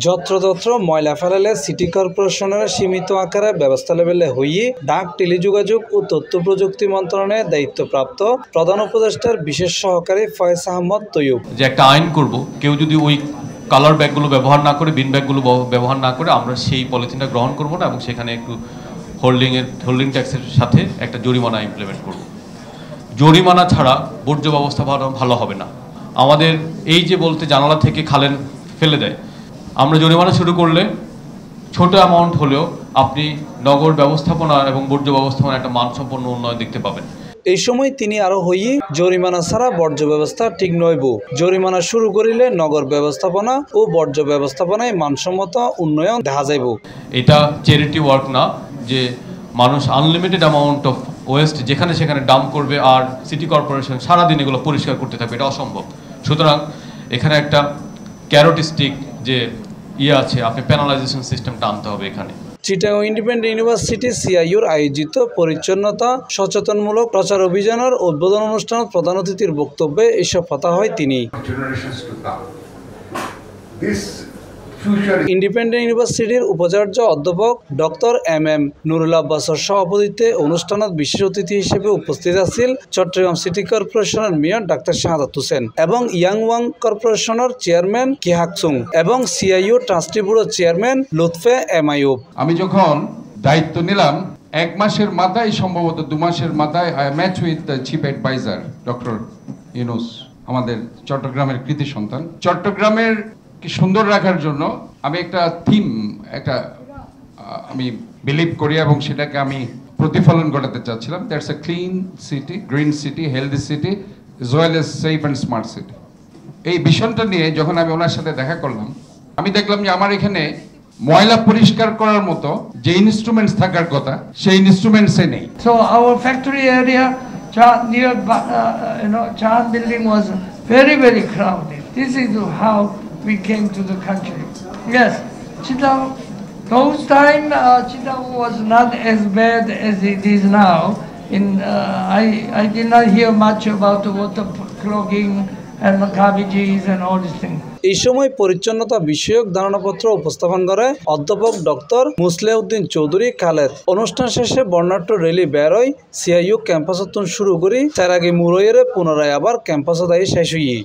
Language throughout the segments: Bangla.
যত্রতত্র ময়লা ফেলালে সিটি কর্পোরেশনের সীমিত আকারে ব্যবস্থা লেভেলে হইয়ে ডাক, টেলিযোগাযোগ ও তথ্য প্রযুক্তি মন্ত্রণালয়ের দায়িত্বপ্রাপ্ত প্রধান উপদেষ্টার বিশেষ সহকারী ফয়েজ আহমদ তৈয়ব যে একটা আইন করব, কেউ যদি ওই কালার ব্যাগগুলো ব্যবহার না করে, বিন ব্যাগগুলো ব্যবহার না করে, আমরা সেই পলিথিনটা গ্রহণ করব না এবং সেখানে একটু হোল্ডিং ট্যাক্সের সাথে একটা জরিমানা ইমপ্লিমেন্ট করব। জরিমানা ছাড়া বর্জ্য ব্যবস্থাপনা ভালো হবে না। আমাদের এই যে বলতে জানালা থেকে খালেন ফেলে দেয়, আমরা জরিমানা শুরু করলে ছোট অ্যামাউন্ট হলেও আপনি নগর ব্যবস্থাপনা এবং বর্জ্য ব্যবস্থাপনা একটা মানসম্পন্ন উন্নয়ন দেখতে পাবেন। এই সময় তিনি আরো হইয়ে জরিমানা ছাড়া বর্জ্য ব্যবস্থা ঠিক নইব, জরিমানা শুরু করিলে নগর ব্যবস্থাপনা ও বর্জ্য ব্যবস্থাপনায় মানসম্মত উন্নয়ন দেখা যাইব। এটা চ্যারিটি ওয়ার্ক না যে মানুষ আনলিমিটেড অ্যামাউন্ট অফ ওয়েস্ট যেখানে সেখানে ডাম্প করবে আর সিটি কর্পোরেশন সারাদিন এগুলো পরিষ্কার করতে থাকবে, এটা অসম্ভব। সুতরাং এখানে একটা ক্যারোটিস্টিক যে আছে, আপনি পেনালাইজেশন সিস্টেমটা আনতে হবে এখানে। চিটাগং ইন্ডিপেন্ডেন্ট ইউনিভার্সিটি সিআইউর আয়োজিত পরিচ্ছন্নতা সচেতনমূলক প্রচার অভিযানের উদ্বোধন অনুষ্ঠানত প্রধান অতিথির বক্তব্যে এসব কথা হয় তিনি। ইন্ডিপেন্ডেন্ট ইউনিভার্সিটির উপাচার্য অধ্যাপক ডক্টর এম নুরুল আব্বাসের সভাপতিত্বে অনুষ্ঠানত বিশেষ অতিথি হিসেবে উপস্থিত আছেন চট্টগ্রাম সিটি কর্পোরেশনের মেয়র ডাক্তার শাহাদাত হোসেন এবং ইয়াংওয়াং কর্পোরেশনের চেয়ারম্যান কিহাকসুং এবং সিআইইউ ট্রাস্টি বোর্ডের চেয়ারম্যান লুৎফে এম আইয়ুব। আমি যখন দায়িত্ব নিলাম, 1 মাসের মাথায়, সম্ভবত 2 মাসের মাথায়, I match with the chief adviser doctor Yunus, আমাদের চট্টগ্রামের কৃতি সন্তান। চট্টগ্রামের কি সুন্দর রাখার জন্য আমি একটা থিম আমি বিলিভ করি এবং সেটাকে আমি প্রতিফলন ঘটাতে চাচ্ছিলাম। That's a clean city, green city, healthy city, as well as safe and smart city। এই ভিশনটা নিয়ে যখন আমি ওনার সাথে দেখা করলাম, আমি দেখলাম যে আমার এখানে ময়লা পরিষ্কার করার মতো যে ইনস্ট্রুমেন্টস থাকার কথা সেই ইনস্ট্রুমেন্টসে নেই। So our factory area near Chan building was very crowded. This is how we came to the country. Yes, Chittagong, those time Chittagong was not as bad as it is now. I did not hear much about the water clogging and the garbages and all these things. এই সময় পরিচ্ছন্নতা বিষয়ক ধারণাপত্র উপস্থাপন করে অধ্যাপক ডক্টর মুসলেউদ্দিন চৌধুরী খালেদ। অনুষ্ঠান শেষে বর্ণাঢ্য র্যালি বেরোয় সিআইইউ ক্যাম্পাসতন শুরু করি চারাগি মুরইয়ের পুনরায় আবার ক্যাম্পাসে দায়ী শেষ হইয়ে।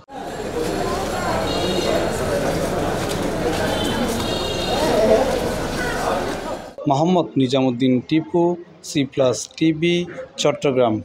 Mohammad Nizamuddin Tipu, C+ TV, Chittagong.